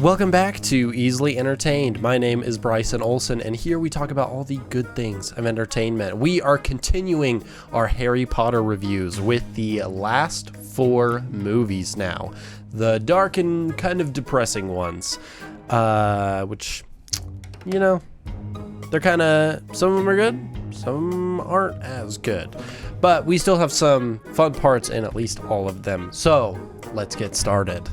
Welcome back to Easily Entertained. My name is Bryson Olson, and here we talk about all the good things of entertainment. We are continuing our Harry Potter reviews with the last 4 movies now. The dark and kind of depressing ones, which, you know, they're kind of, some of them are good, some aren't as good. But we still have some fun parts in at least all of them. So, let's get started.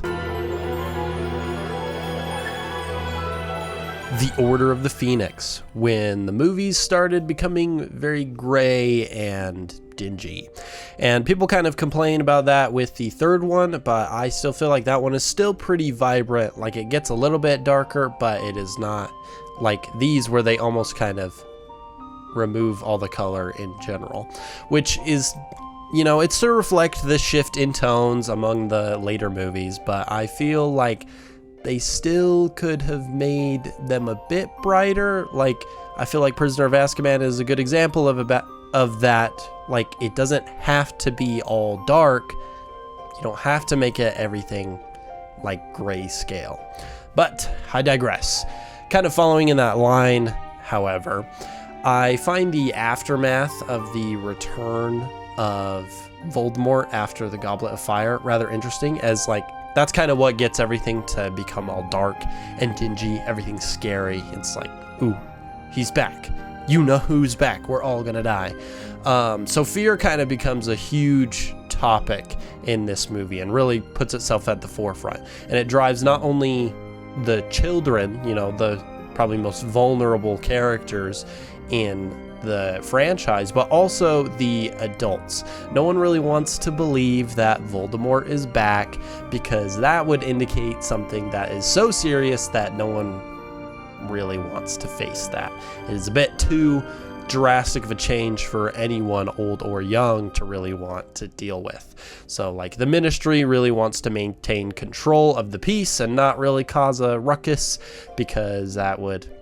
The Order of the Phoenix, when the movies started becoming very gray and dingy. And people kind of complain about that with the third one, but I still feel like that one is still pretty vibrant. Like, it gets a little bit darker, but it is not like these where they almost kind of remove all the color in general, which is, you know, it's to reflect the shift in tones among the later movies, but I feel like they still could have made them a bit brighter. Like, I feel like Prisoner of Azkaban is a good example of that. Like, it doesn't have to be all dark. You don't have to make it everything like grayscale. But I digress. Kind of following in that line, however, I find the aftermath of the return of Voldemort after the Goblet of Fire rather interesting, as like that's kind of what gets everything to become all dark and dingy. Everything's scary. It's like, ooh, he's back. You know who's back. We're all gonna die. So fear kind of becomes a huge topic in this movie and really puts itself at the forefront. And it drives not only the children, you know, the probably most vulnerable characters in the franchise, but also the adults. No one really wants to believe that Voldemort is back, because that would indicate something that is so serious that no one really wants to face that. It is a bit too drastic of a change for anyone, old or young, to really want to deal with. So like the Ministry really wants to maintain control of the peace and not really cause a ruckus, because that would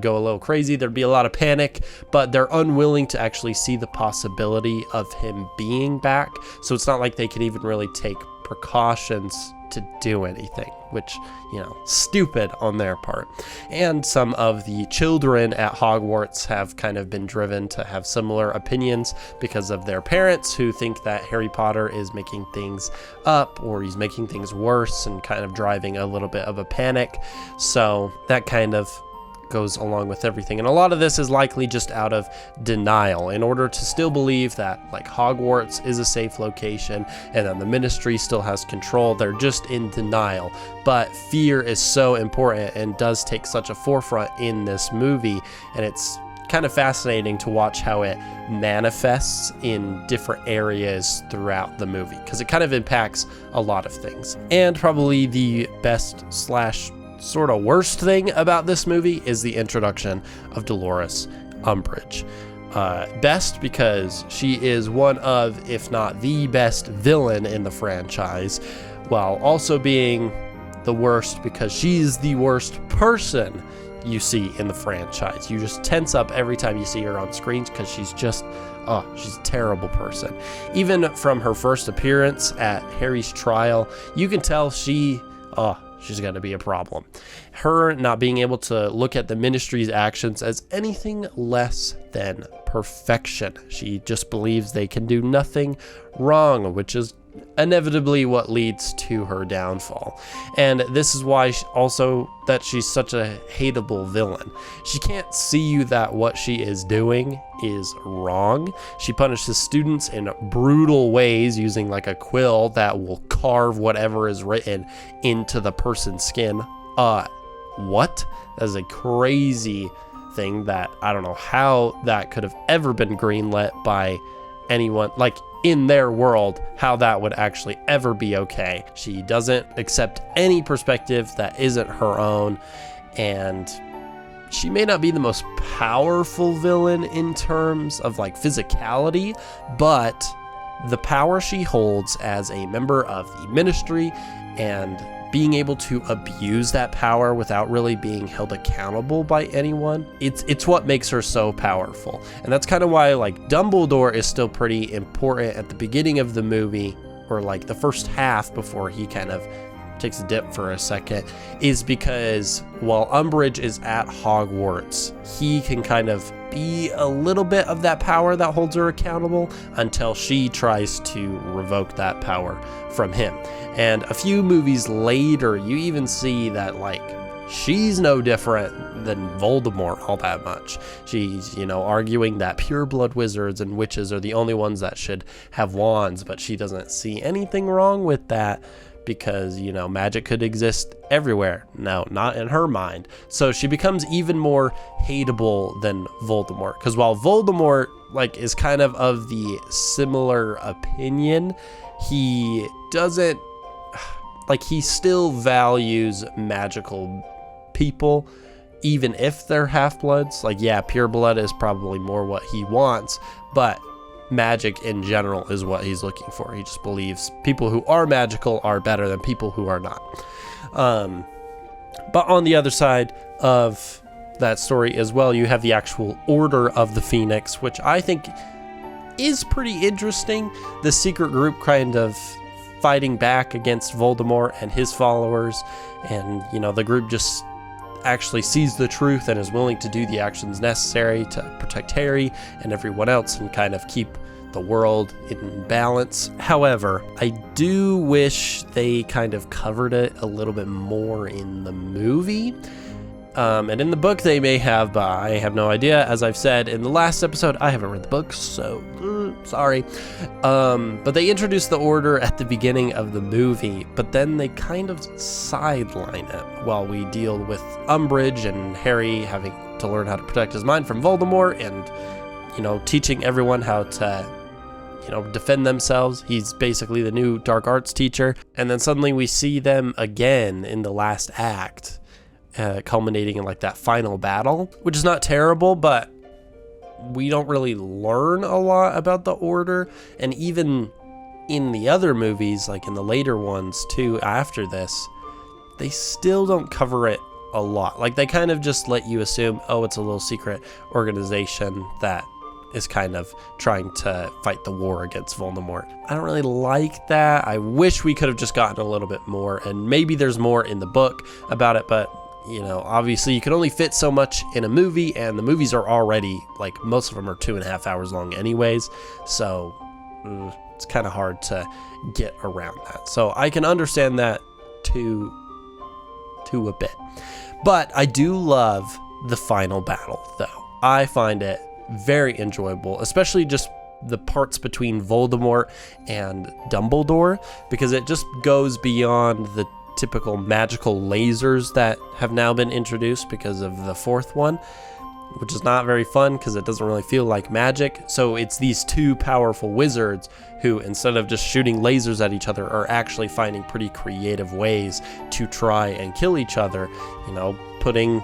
go a little crazy. There'd be a lot of panic, but they're unwilling to actually see the possibility of him being back. So it's not like they could even really take precautions to do anything, which, you know, stupid on their part. And some of the children at Hogwarts have kind of been driven to have similar opinions because of their parents, who think that Harry Potter is making things up, or he's making things worse, and kind of driving a little bit of a panic. So that kind of goes along with everything, and a lot of this is likely just out of denial in order to still believe that like Hogwarts is a safe location and then the Ministry still has control. They're just in denial, but fear is so important and does take such a forefront in this movie, and it's kind of fascinating to watch how it manifests in different areas throughout the movie, because it kind of impacts a lot of things. And probably the best / sort of worst thing about this movie is the introduction of Dolores Umbridge. Best because she is one of, if not the best villain in the franchise, while also being the worst because she's the worst person you see in the franchise. You just tense up every time you see her on screen, because she's just, she's a terrible person. Even from her first appearance at Harry's trial, you can tell she's going to be a problem. Her not being able to look at the Ministry's actions as anything less than perfection. She just believes they can do nothing wrong, which is inevitably what leads to her downfall. And this is why also that she's such a hateable villain. She can't see you that what she is doing is wrong. She punishes students in brutal ways using like a quill that will carve whatever is written into the person's skin. What? That is a crazy thing that I don't know how that could have ever been greenlit by anyone, like in their world, how that would actually ever be okay. She doesn't accept any perspective that isn't her own, and she may not be the most powerful villain in terms of like physicality, but the power she holds as a member of the Ministry and being able to abuse that power without really being held accountable by anyone, it's what makes her so powerful. And that's kind of why like Dumbledore is still pretty important at the beginning of the movie, or like the first half before he kind of takes a dip for a second, is because while Umbridge is at Hogwarts, he can kind of be a little bit of that power that holds her accountable until she tries to revoke that power from him. And a few movies later, you even see that, like, she's no different than Voldemort all that much. She's, arguing that pureblood wizards and witches are the only ones that should have wands, but she doesn't see anything wrong with that because, magic could exist everywhere. No, not in her mind. So she becomes even more hateable than Voldemort. Because while Voldemort, is kind of the similar opinion, he doesn't, he still values magical people, even if they're half-bloods. Pure blood is probably more what he wants, but magic in general is what he's looking for. He just believes people who are magical are better than people who are not. But on the other side of that story as well, you have the actual Order of the Phoenix, which I think is pretty interesting. The secret group kind of fighting back against Voldemort and his followers, and the group just actually sees the truth and is willing to do the actions necessary to protect Harry and everyone else and kind of keep the world in balance. However, I do wish they kind of covered it a little bit more in the movie. And in the book they may have, but I have no idea. As I've said in the last episode, I haven't read the book, so sorry. But they introduced the Order at the beginning of the movie, but then they kind of sideline it while we deal with Umbridge and Harry having to learn how to protect his mind from Voldemort and, teaching everyone how to, defend themselves. He's basically the new dark arts teacher. And then suddenly we see them again in the last act, culminating in that final battle, which is not terrible, but we don't really learn a lot about the Order. And even in the other movies, in the later ones too, after this, they still don't cover it a lot. They kind of just let you assume, oh, it's a little secret organization that is kind of trying to fight the war against Voldemort. I don't really like that. I wish we could have just gotten a little bit more, and maybe there's more in the book about it, but obviously you can only fit so much in a movie, and the movies are already, most of them are 2.5 hours long anyways, so it's kind of hard to get around that. So I can understand that to a bit. But I do love the final battle, though. I find it very enjoyable, especially just the parts between Voldemort and Dumbledore, because it just goes beyond the typical magical lasers that have now been introduced because of the fourth one, which is not very fun because it doesn't really feel like magic. So it's these two powerful wizards who, instead of just shooting lasers at each other, are actually finding pretty creative ways to try and kill each other, putting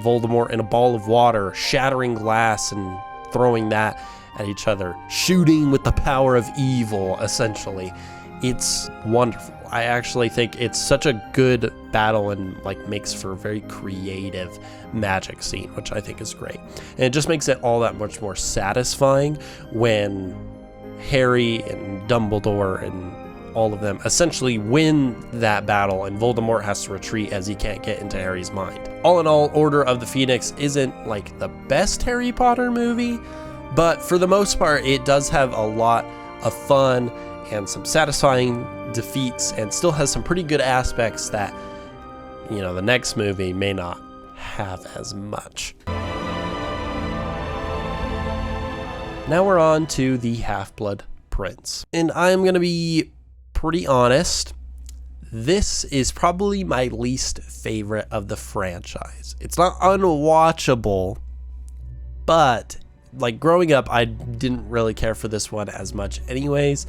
Voldemort in a ball of water, shattering glass and throwing that at each other, shooting with the power of evil, essentially. It's wonderful. I actually think it's such a good battle and makes for a very creative magic scene, which I think is great. And it just makes it all that much more satisfying when Harry and Dumbledore and all of them essentially win that battle and Voldemort has to retreat as he can't get into Harry's mind. All in all, Order of the Phoenix isn't the best Harry Potter movie, but for the most part it does have a lot of fun and some satisfying defeats, and still has some pretty good aspects that the next movie may not have as much. Now we're on to the Half-Blood Prince, and I'm gonna be pretty honest, this is probably my least favorite of the franchise. It's not unwatchable, but growing up I didn't really care for this one as much anyways.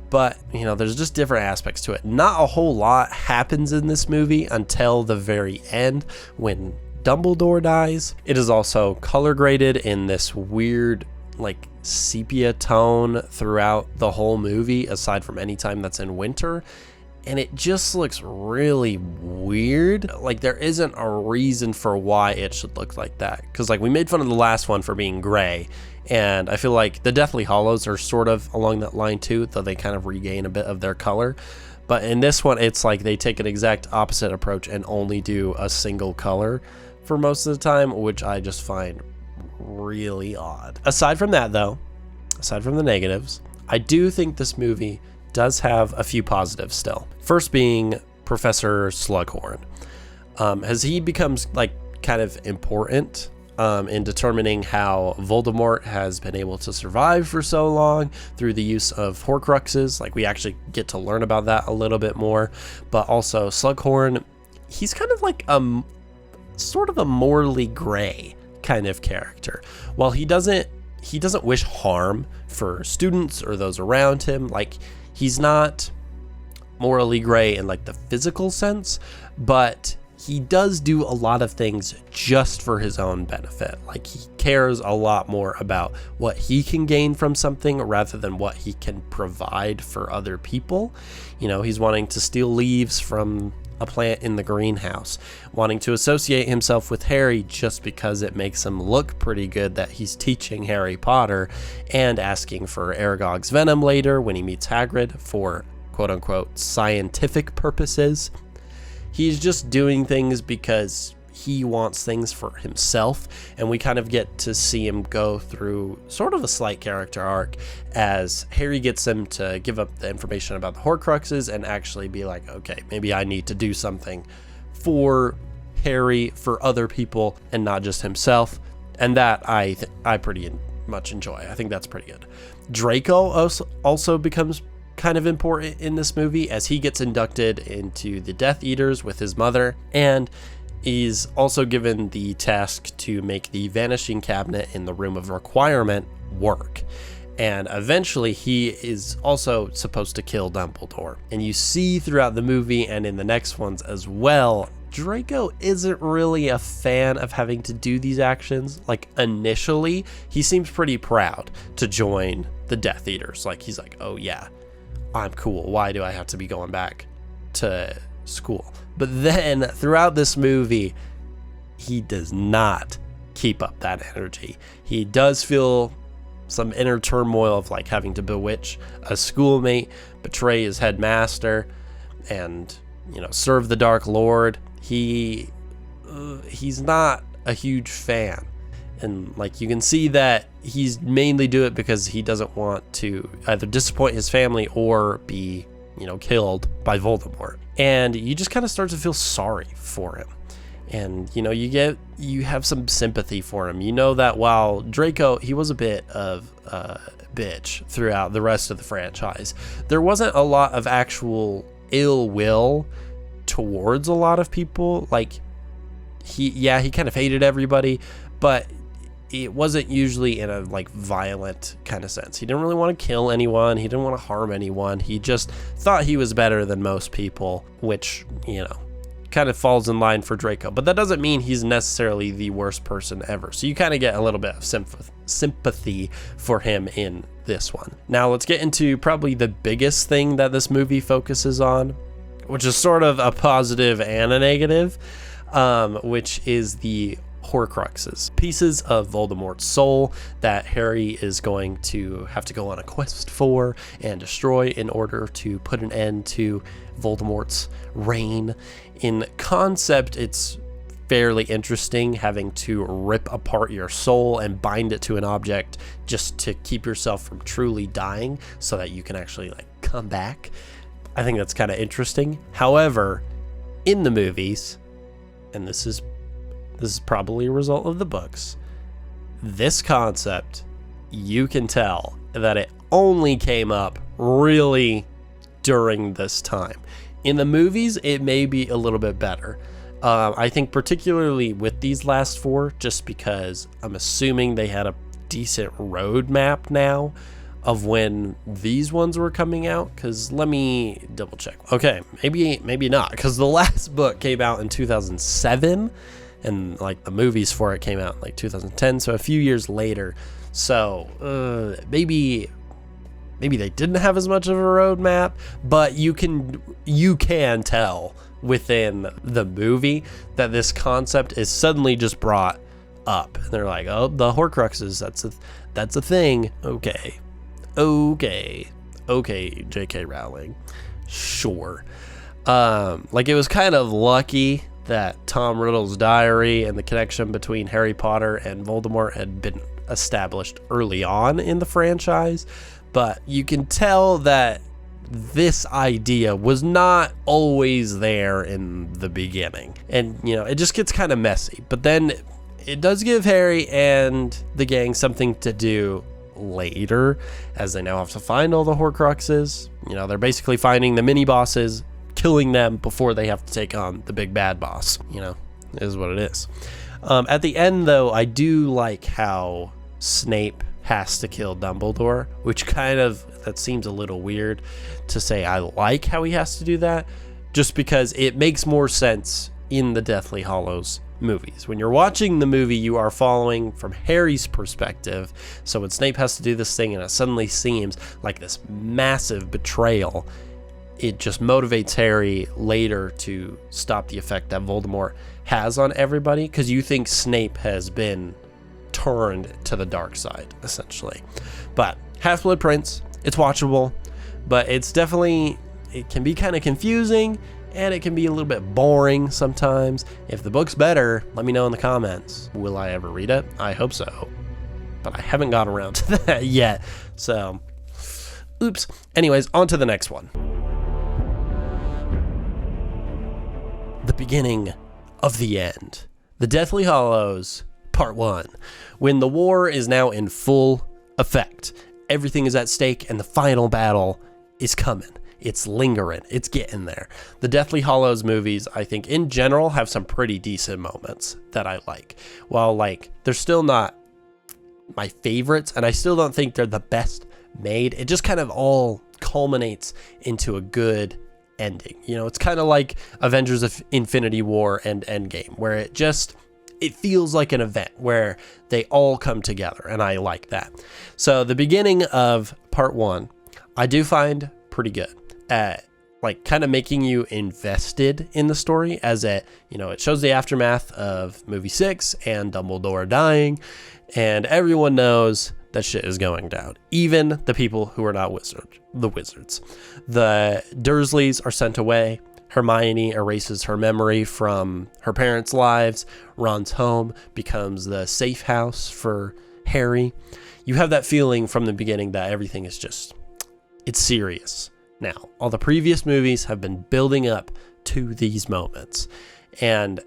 But, there's just different aspects to it. Not a whole lot happens in this movie until the very end when Dumbledore dies. It is also color graded in this weird, sepia tone throughout the whole movie, aside from any time that's in winter. And it just looks really weird. There isn't a reason for why it should look like that. Because, we made fun of the last one for being gray. And I feel the Deathly Hallows are sort of along that line too, though they kind of regain a bit of their color. But in this one, it's like they take an exact opposite approach and only do a single color for most of the time, which I just find really odd. Aside from that, though, aside from the negatives, I do think this movie does have a few positives still. First being Professor Slughorn. As he becomes like kind of important in determining how Voldemort has been able to survive for so long through the use of Horcruxes. Like, we actually get to learn about that a little bit more. But also Slughorn, he's kind of like sort of a morally gray kind of character. While he doesn't wish harm for students or those around him, like, he's not morally gray in like the physical sense, but he does do a lot of things just for his own benefit. Like, he cares a lot more about what he can gain from something rather than what he can provide for other people. You know, he's wanting to steal leaves from a plant in the greenhouse, wanting to associate himself with Harry just because it makes him look pretty good that he's teaching Harry Potter, and asking for Aragog's venom later when he meets Hagrid for quote-unquote scientific purposes. He's just doing things because he wants things for himself, and we kind of get to see him go through sort of a slight character arc as Harry gets him to give up the information about the Horcruxes and actually be like, okay, maybe I need to do something for Harry, for other people, and not just himself. And that I pretty much enjoy. I think that's pretty good. Draco also becomes kind of important in this movie as he gets inducted into the Death Eaters with his mother, and is also given the task to make the vanishing cabinet in the Room of Requirement work. And eventually he is also supposed to kill Dumbledore. And you see throughout the movie and in the next ones as well, Draco isn't really a fan of having to do these actions. Like, initially, he seems pretty proud to join the Death Eaters. Like, he's like, oh yeah, I'm cool. Why do I have to be going back to school? But then throughout this movie, he does not keep up that energy. He does feel some inner turmoil of like having to bewitch a schoolmate, betray his headmaster, and, you know, serve the Dark Lord. He's not a huge fan. And like, you can see that he's mainly do it because he doesn't want to either disappoint his family or be, you know, killed by Voldemort. And you just kind of start to feel sorry for him. And, you know, you have some sympathy for him. You know that while Draco, he was a bit of a bitch throughout the rest of the franchise, there wasn't a lot of actual ill will towards a lot of people. Like, he kind of hated everybody, but it wasn't usually in a like violent kind of sense. He didn't really want to kill anyone. He didn't want to harm anyone. He just thought he was better than most people, which, you know, kind of falls in line for Draco. But that doesn't mean he's necessarily the worst person ever. So you kind of get a little bit of sympathy for him in this one. Now let's get into probably the biggest thing that this movie focuses on, which is sort of a positive and a negative, which is the Horcruxes, pieces of Voldemort's soul that Harry is going to have to go on a quest for and destroy in order to put an end to Voldemort's reign. In concept, it's fairly interesting having to rip apart your soul and bind it to an object just to keep yourself from truly dying so that you can actually like come back. I think that's kind of interesting. However, in the movies, and this is probably a result of the books, this concept, you can tell that it only came up really during this time. In the movies, it may be a little bit better. I think particularly with these last four, just because I'm assuming they had a decent roadmap now of when these ones were coming out, because let me double check. Okay, maybe not, because the last book came out in 2007, and like the movies for it came out in like 2010, so a few years later. So maybe they didn't have as much of a roadmap, but you can tell within the movie that this concept is suddenly just brought up, and they're like, oh, the Horcruxes, that's a thing. Okay, J.K. Rowling, Sure. Like, it was kind of lucky that Tom Riddle's diary and the connection between Harry Potter and Voldemort had been established early on in the franchise, but you can tell that this idea was not always there in the beginning. And, you know, it just gets kind of messy. But then it does give Harry and the gang something to do later, as they now have to find all the Horcruxes. You know, they're basically finding the mini bosses, killing them before they have to take on the big bad boss. You know, it is what it is. At the end, though, I do like how Snape has to kill Dumbledore, which that seems a little weird to say. I like how he has to do that, just because it makes more sense in the Deathly Hallows movies. When you're watching the movie, you are following from Harry's perspective. So when Snape has to do this thing and it suddenly seems like this massive betrayal, it just motivates Harry later to stop the effect that Voldemort has on everybody, because you think Snape has been turned to the dark side, essentially. But Half-Blood Prince, it's watchable, but it can be kind of confusing, and it can be a little bit boring sometimes. If the book's better, let me know in the comments. Will I ever read it? I hope so, but I haven't gotten around to that yet, so oops. Anyways, on to the next one. The beginning of the end. The Deathly Hallows, Part 1. When the war is now in full effect, everything is at stake, and the final battle is coming. It's lingering. It's getting there. The Deathly Hallows movies, I think, in general, have some pretty decent moments that I like. While, like, they're still not my favorites, and I still don't think they're the best made, it just kind of all culminates into a good ending. You know, it's kind of like Avengers of Infinity War and Endgame, where it feels like an event where they all come together, and I like that. So the beginning of Part 1, I do find pretty good at, like, kind of making you invested in the story, as it shows the aftermath of movie 6 and Dumbledore dying, and everyone knows that shit is going down. Even the people who are not the wizards. The Dursleys are sent away. Hermione erases her memory from her parents' lives. Ron's home becomes the safe house for Harry. You have that feeling from the beginning that everything is it's serious. Now, all the previous movies have been building up to these moments. And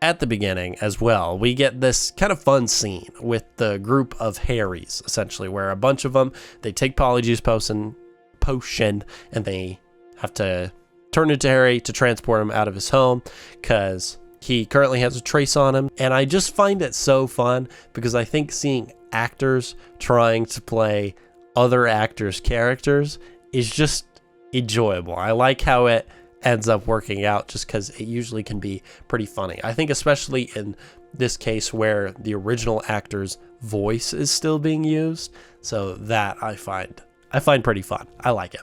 at the beginning as well, we get this kind of fun scene with the group of Harrys, essentially, where a bunch of them, they take Polyjuice potion, and they have to turn it to Harry to transport him out of his home, because he currently has a trace on him. And I just find it so fun, because I think seeing actors trying to play other actors' characters is just enjoyable. I like how it ends up working out, just because it usually can be pretty funny. I think especially in this case where the original actor's voice is still being used, so that I find pretty fun. I like it.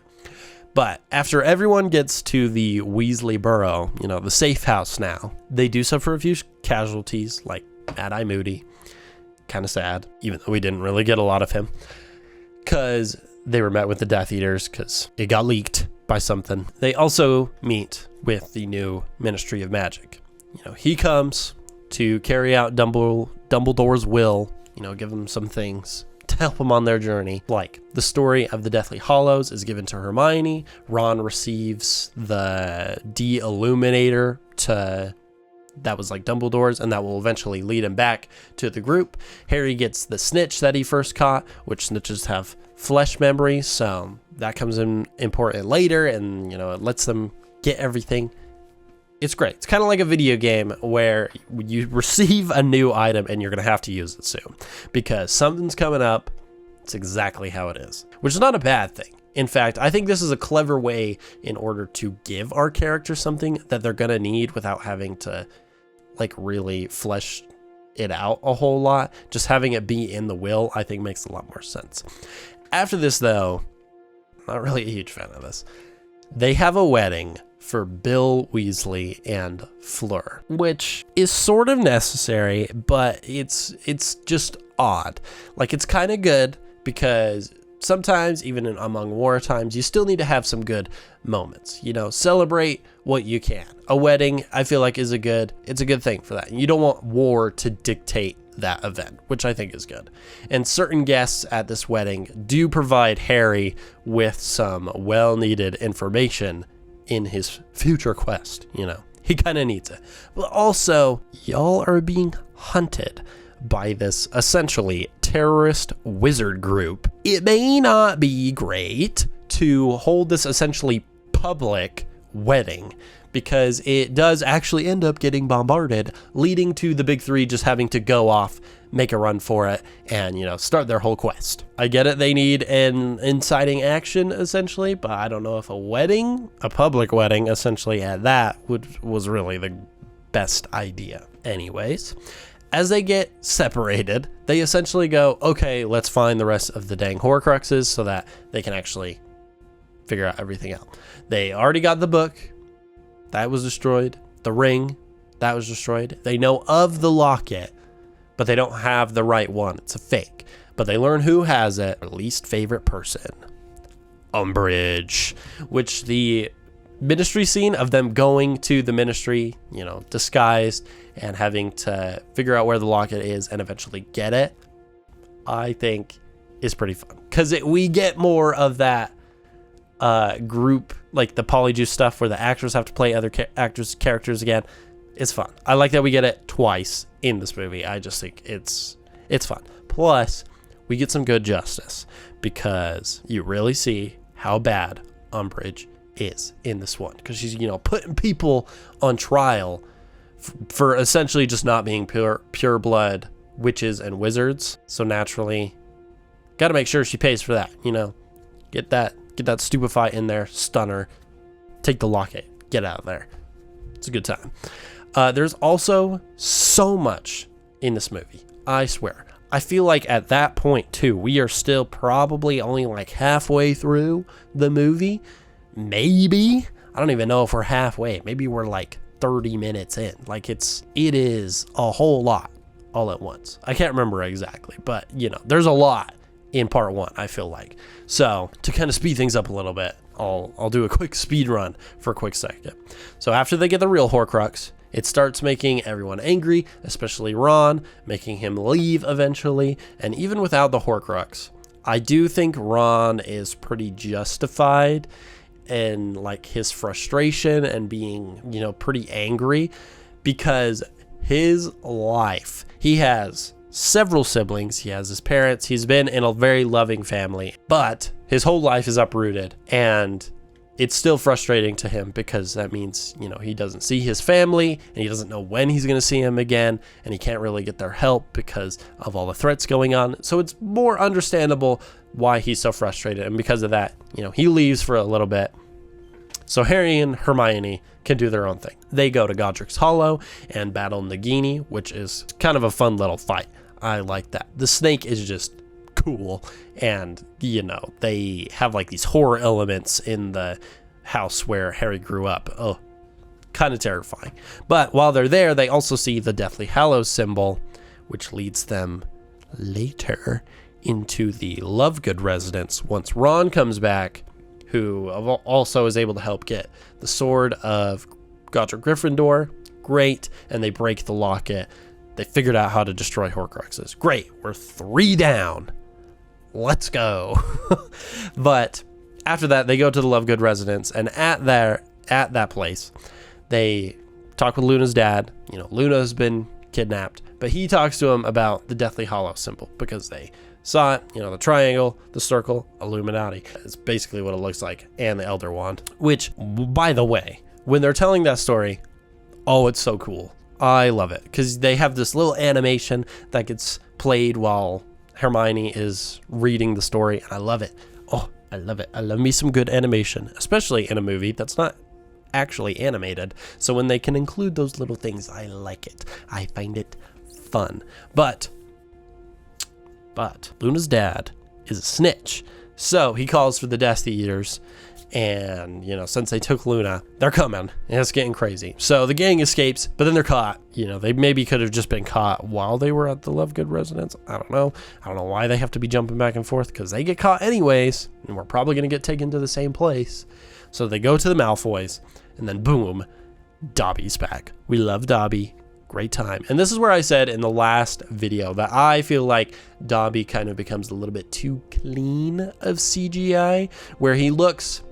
But after everyone gets to the Weasley Burrow, the safe house now, they do suffer a few casualties, like Mad-Eye Moody. Kind of sad, even though we didn't really get a lot of him, because they were met with the Death Eaters, because it got leaked by something. They also meet with the new Ministry of Magic. He comes to carry out Dumbledore's will, give them some things to help them on their journey. Like, the story of the Deathly Hallows is given to Hermione. Ron receives the De-Illuminator that was like Dumbledore's, and that will eventually lead him back to the group. Harry gets the snitch that he first caught, which snitches have flesh memory, so that comes in important later, and it lets them get everything. It's great. It's kind of like a video game where you receive a new item and you're going to have to use it soon, because something's coming up. It's exactly how it is, which is not a bad thing. In fact, I think this is a clever way in order to give our characters something that they're going to need without having to, like, really flesh it out a whole lot. Just having it be in the will, I think, makes a lot more sense. After this, though, not really a huge fan of this. They have a wedding for Bill Weasley and Fleur, which is sort of necessary, but it's just odd. Like, it's kind of good because sometimes, even among war times, you still need to have some good moments. Celebrate what you can. A wedding, I feel like, it's a good thing for that. And you don't want war to dictate that event, which I think is good. And certain guests at this wedding do provide Harry with some well-needed information in his future quest. He kind of needs it. But also, y'all are being hunted by this essentially terrorist wizard group. It may not be great to hold this essentially public wedding, because it does actually end up getting bombarded, leading to the big three just having to go off, make a run for it, and, start their whole quest. I get it, they need an inciting action, essentially, but I don't know if a public wedding, essentially, at that, was really the best idea. Anyways, as they get separated, they essentially go, okay, let's find the rest of the dang Horcruxes so that they can actually figure out everything out. They already got the book. That was destroyed. The ring, that was destroyed. They know of the locket, but they don't have the right one. It's a fake. But they learn who has it. Their least favorite person, Umbridge, which the ministry scene of them going to the ministry, disguised and having to figure out where the locket is and eventually get it, I think is pretty fun. Because we get more of that group, like the Polyjuice stuff where the actors have to play other characters again. It's fun. I like that we get it twice in this movie. I just think it's fun. Plus, we get some good justice because you really see how bad Umbridge is in this one, because she's putting people on trial for essentially just not being pure blood witches and wizards. So naturally, got to make sure she pays for that. Get that stupefy in there, stun her, take the locket, get out of there. It's a good time. There's also so much in this movie, I swear. I feel like at that point too, we are still probably only like halfway through the movie. Maybe. I don't even know if we're halfway. Maybe we're like 30 minutes in. Like it is a whole lot all at once. I can't remember exactly, but there's a lot in part one, I feel like. So to kind of speed things up a little bit, I'll do a quick speed run for a quick second. So after they get the real Horcrux, it starts making everyone angry, especially Ron, making him leave eventually. And even without the Horcrux, I do think Ron is pretty justified in like his frustration and being, pretty angry, because his life, he has several siblings, he has his parents, he's been in a very loving family, but his whole life is uprooted, and it's still frustrating to him because that means, he doesn't see his family and he doesn't know when he's going to see him again, and he can't really get their help because of all the threats going on. So it's more understandable why he's so frustrated, and because of that, he leaves for a little bit so Harry and Hermione can do their own thing. They go to Godric's Hollow and battle Nagini, which is kind of a fun little fight. I like that. The snake is just cool, and they have like these horror elements in the house where Harry grew up. Oh, kind of terrifying. But while they're there, they also see the Deathly Hallows symbol, which leads them later into the Lovegood residence once Ron comes back, who also is able to help get the sword of Godric Gryffindor. Great. And they break the locket. They figured out how to destroy Horcruxes. Great. We're 3 down. Let's go. But after that, they go to the Lovegood residence, and at that place, they talk with Luna's dad. Luna's been kidnapped, but he talks to him about the Deathly Hallows symbol because they saw it, the triangle, the circle, Illuminati. It's basically what it looks like, and the Elder Wand, which, by the way, when they're telling that story, oh, it's so cool. I love it because they have this little animation that gets played while Hermione is reading the story, and I love it. Oh, I love it. I love me some good animation, especially in a movie that's not actually animated. So when they can include those little things, I like it. I find it fun. But Luna's dad is a snitch. So he calls for the Death Eaters, And, you know, since they took Luna, they're coming, and it's getting crazy. So the gang escapes, but then they're caught. You know, they maybe could have just been caught while they were at the Lovegood residence. I don't know. I don't know why they have to be jumping back and forth, because they get caught anyways, and we're probably going to get taken to the same place. So they go to the Malfoys, and then boom, Dobby's back. We love Dobby. Great time. And this is where I said in the last video that I feel like Dobby kind of becomes a little bit too clean of CGI, where he looks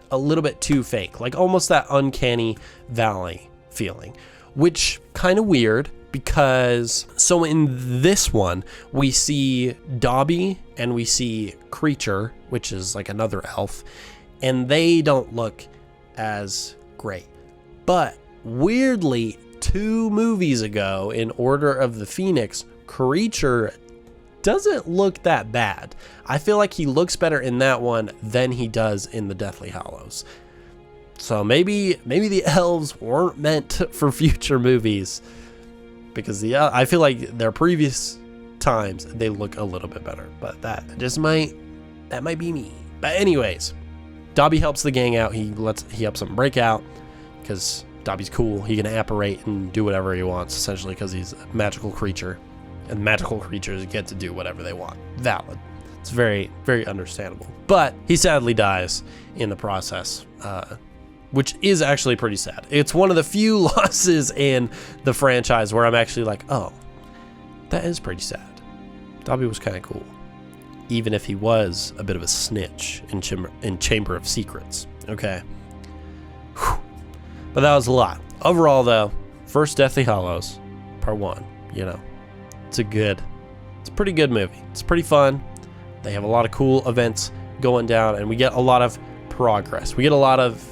a little bit too fake, like almost that uncanny valley feeling, which kind of weird because so in this one we see Dobby and we see Creature, which is like another elf, and they don't look as great. But weirdly, 2 movies ago in Order of the Phoenix, Creature doesn't look that bad. I feel like he looks better in that one than he does in the Deathly Hallows. So maybe the elves weren't meant for future movies, because I feel like their previous times they look a little bit better, but that might be me. But anyways, Dobby helps the gang out. He helps them break out because Dobby's cool. He can apparate and do whatever he wants, essentially, because he's a magical creature. And magical creatures get to do whatever they want. Valid. It's very, very understandable. But he sadly dies in the process, which is actually pretty sad. It's one of the few losses in the franchise where I'm actually like, oh, that is pretty sad. Dobby was kind of cool, even if he was a bit of a snitch in Chamber of Secrets. Okay. Whew. But that was a lot. Overall, though, first Deathly Hallows, part 1, you know. It's a pretty good movie. It's pretty fun. They have a lot of cool events going down, and we get a lot of progress. We get a lot of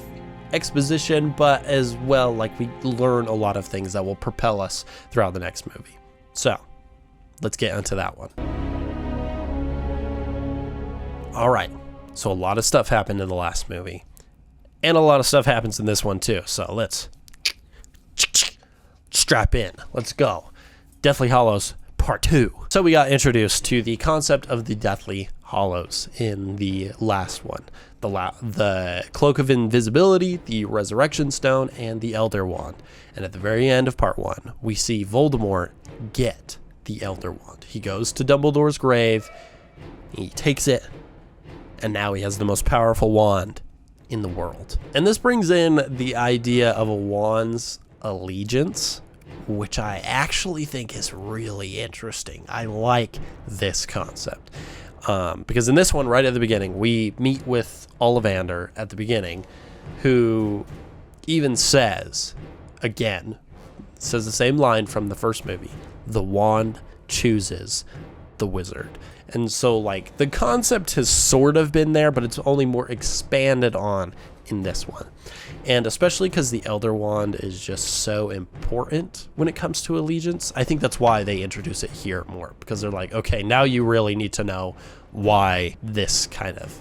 exposition, but as well, like, we learn a lot of things that will propel us throughout the next movie. So, let's get into that one. All right. So a lot of stuff happened in the last movie, and a lot of stuff happens in this one too. So let's strap in. Let's go. Deathly Hallows Part 2. So we got introduced to the concept of the Deathly Hallows in the last one. The Cloak of Invisibility, the Resurrection Stone, and the Elder Wand. And at the very end of Part 1, we see Voldemort get the Elder Wand. He goes to Dumbledore's grave, he takes it, and now he has the most powerful wand in the world. And this brings in the idea of a wand's allegiance, which I actually think is really interesting. I like this concept. Because in this one, right at the beginning, we meet with Ollivander at the beginning, who even says the same line from the first movie: the wand chooses the wizard. And so, like, the concept has sort of been there, but it's only more expanded on in this one. And especially because the Elder Wand is just so important when it comes to allegiance, I think that's why they introduce it here more, because they're like, okay, now you really need to know why this kind of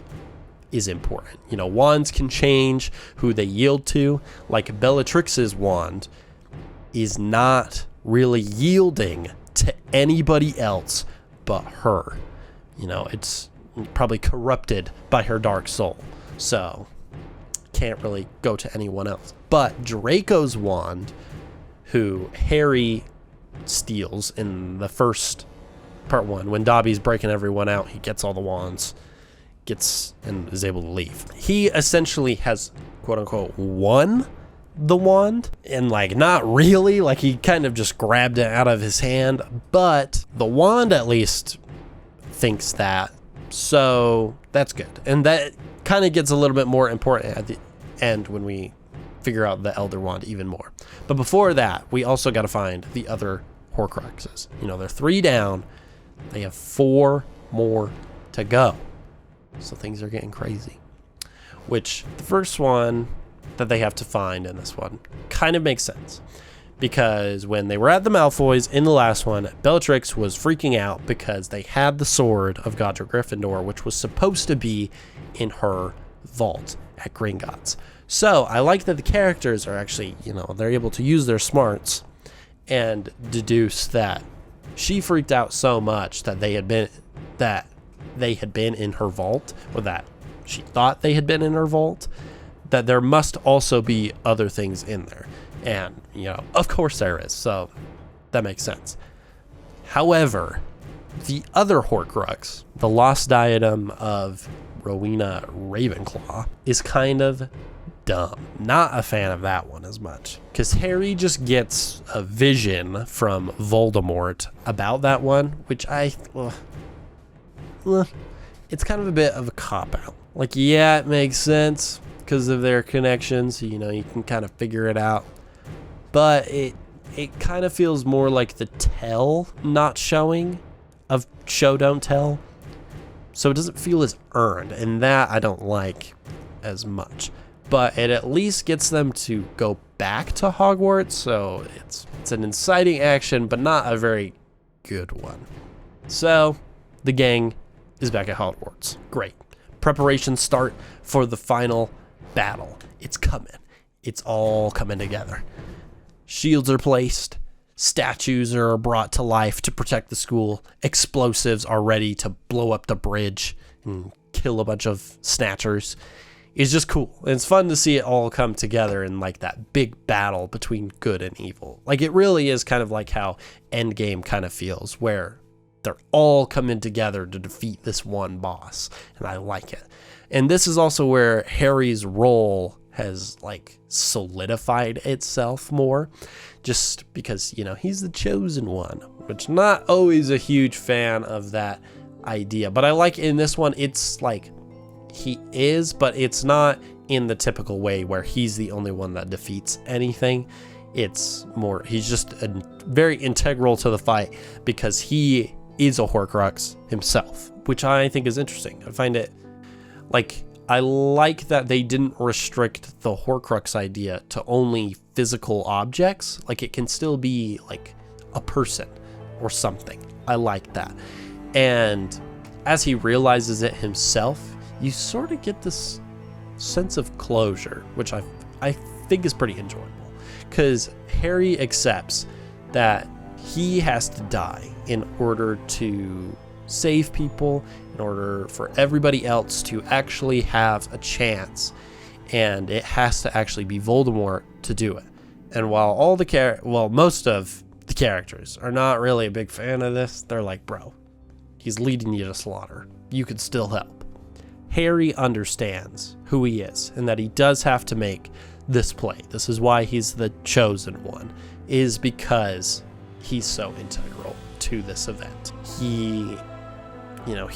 is important. You know, wands can change who they yield to. Like Bellatrix's wand is not really yielding to anybody else but her. You know, it's probably corrupted by her dark soul, so can't really go to anyone else. But Draco's wand, who Harry steals in the first Part 1, when Dobby's breaking everyone out, he gets all the wands, and is able to leave. He essentially has, quote unquote, won the wand, and like, not really, like, he kind of just grabbed it out of his hand, but the wand at least thinks that, so that's good. And that kind of gets a little bit more important at the end when we figure out the Elder Wand even more. But before that, we also got to find the other Horcruxes. You know, they're 3 down. They have 4 more to go. So things are getting crazy. Which, the first one that they have to find in this one kind of makes sense. Because when they were at the Malfoys in the last one, Bellatrix was freaking out because they had the sword of Godric Gryffindor, which was supposed to be in her vault at Gringotts. So I like that the characters are actually, you know, they're able to use their smarts and deduce that she freaked out so much that they had been in her vault, or that she thought they had been in her vault, that there must also be other things in there. And, of course there is, so that makes sense. However, the other Horcrux, the lost diadem of Rowena Ravenclaw, is kind of dumb. Not a fan of that one as much, because Harry just gets a vision from Voldemort about that one, which it's kind of a bit of a cop-out. Like, yeah, it makes sense because of their connections, you can kind of figure it out, but it kind of feels more like the tell not showing of show don't tell, so it doesn't feel as earned, and that I don't like as much. But it at least gets them to go back to Hogwarts, so it's an inciting action, but not a very good one. So the gang is back at Hogwarts. Great. Preparations start for the final battle. It's coming. It's all coming together. Shields are placed. Statues are brought to life to protect the school. Explosives are ready to blow up the bridge and kill a bunch of snatchers. It's just cool. And it's fun to see it all come together in like that big battle between good and evil. Like, it really is kind of like how Endgame kind of feels, where they're all coming together to defeat this one boss. And I like it. And this is also where Harry's role has like solidified itself more, just because, he's the chosen one, which not always a huge fan of that idea. But I like in this one, it's like he is, but it's not in the typical way where he's the only one that defeats anything. It's more, he's just very integral to the fight because he is a Horcrux himself, which I think is interesting. I find it like, I like that they didn't restrict the Horcrux idea to only physical objects. Like, it can still be like a person or something. I like that. And as he realizes it himself, you sort of get this sense of closure, which I think is pretty enjoyable, because Harry accepts that he has to die in order to save people, in order for everybody else to actually have a chance, and it has to actually be Voldemort to do it. And while most of the characters are not really a big fan of this, they're like, bro, he's leading you to slaughter. You could still help. Harry understands who he is and that he does have to make this play. This is why he's the chosen one, is because he's so integral to this event. He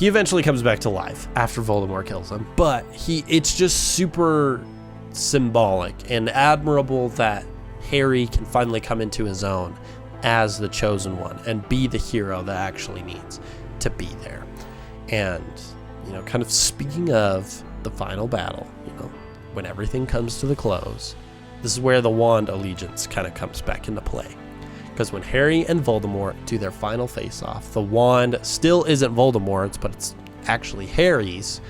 eventually comes back to life after Voldemort kills him, but it's just super symbolic and admirable that Harry can finally come into his own as the chosen one and be the hero that actually needs to be there. And, kind of speaking of the final battle, when everything comes to the close, this is where the wand allegiance kind of comes back into play. Because when Harry and Voldemort do their final face-off, the wand still isn't Voldemort's, but it's actually Harry's.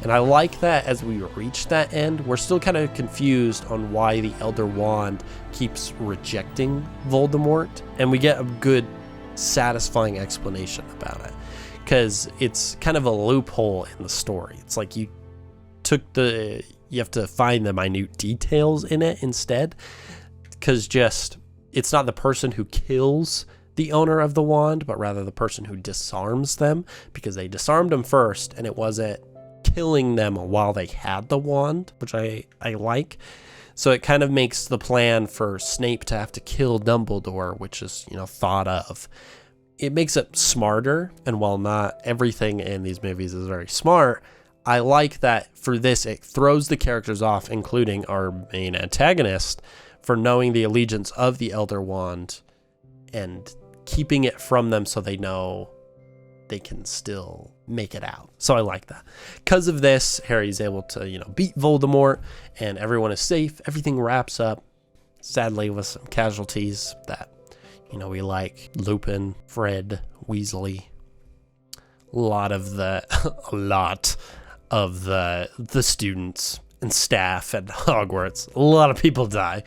And I like that as we reach that end, we're still kind of confused on why the Elder Wand keeps rejecting Voldemort. And we get a good, satisfying explanation about it. Because it's kind of a loophole in the story. It's like you have to find the minute details in it instead. Because it's not the person who kills the owner of the wand, but rather the person who disarms them, because they disarmed them first and it wasn't killing them while they had the wand, which I like. So it kind of makes the plan for Snape to have to kill Dumbledore, which is, thought of. It makes it smarter, and while not everything in these movies is very smart, I like that for this, it throws the characters off, including our main antagonist, for knowing the allegiance of the Elder Wand and keeping it from them so they know they can still make it out. So I like that. Because of this, Harry's able to, beat Voldemort, and everyone is safe. Everything wraps up, sadly, with some casualties that, we like. Lupin, Fred, Weasley, a lot of the students and staff at Hogwarts. A lot of people die.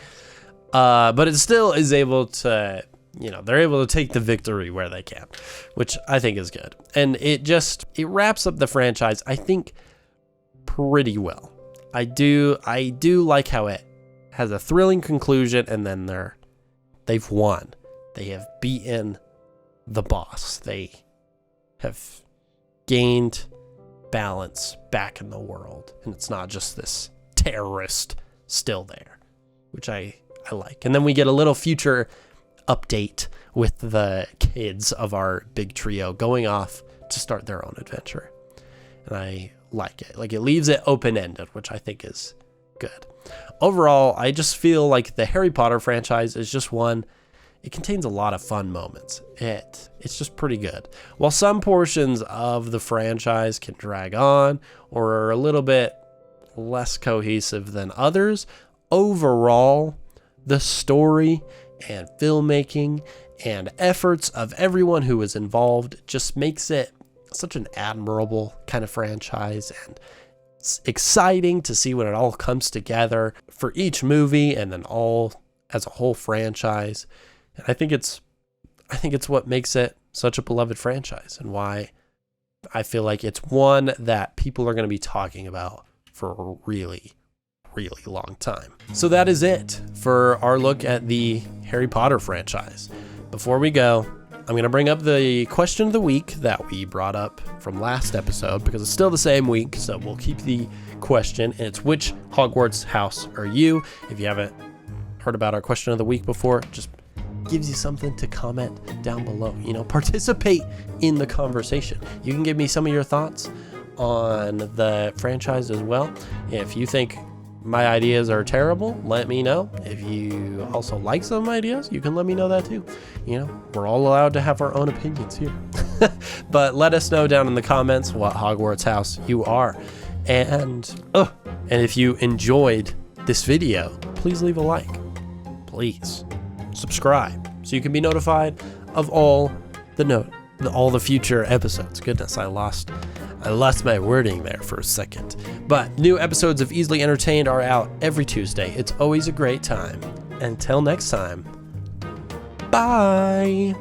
But it still is able to, they're able to take the victory where they can, which I think is good. And it wraps up the franchise, I think, pretty well. I do like how it has a thrilling conclusion, and then they've won. They have beaten the boss. They have gained balance back in the world, and it's not just this terrorist still there, which I like. And then we get a little future update with the kids of our big trio going off to start their own adventure. And I like it. Like, it leaves it open-ended, which I think is good. Overall, I just feel like the Harry Potter franchise is just one. It contains a lot of fun moments. It's just pretty good. While some portions of the franchise can drag on or are a little bit less cohesive than others, overall, the story and filmmaking and efforts of everyone who is involved just makes it such an admirable kind of franchise, and it's exciting to see when it all comes together for each movie and then all as a whole franchise. And I think it's what makes it such a beloved franchise, and why I feel like it's one that people are going to be talking about for a really, really long time. So that is it for our look at the Harry Potter franchise. Before we go, I'm going to bring up the question of the week that we brought up from last episode, because it's still the same week, so we'll keep the question. And it's, which Hogwarts house are you? If you haven't heard about our question of the week before, just gives you something to comment down below. Participate in the conversation. You can give me some of your thoughts on the franchise as well. If you think my ideas are terrible, let me know. If you also like some ideas, you can let me know that too. We're all allowed to have our own opinions here. But let us know down in the comments what Hogwarts house you are. And if you enjoyed this video, please leave a like. Please subscribe so you can be notified of all the future episodes. Goodness, I lost my wording there for a second. But new episodes of Easily Entertained are out every Tuesday. It's always a great time. Until next time, bye.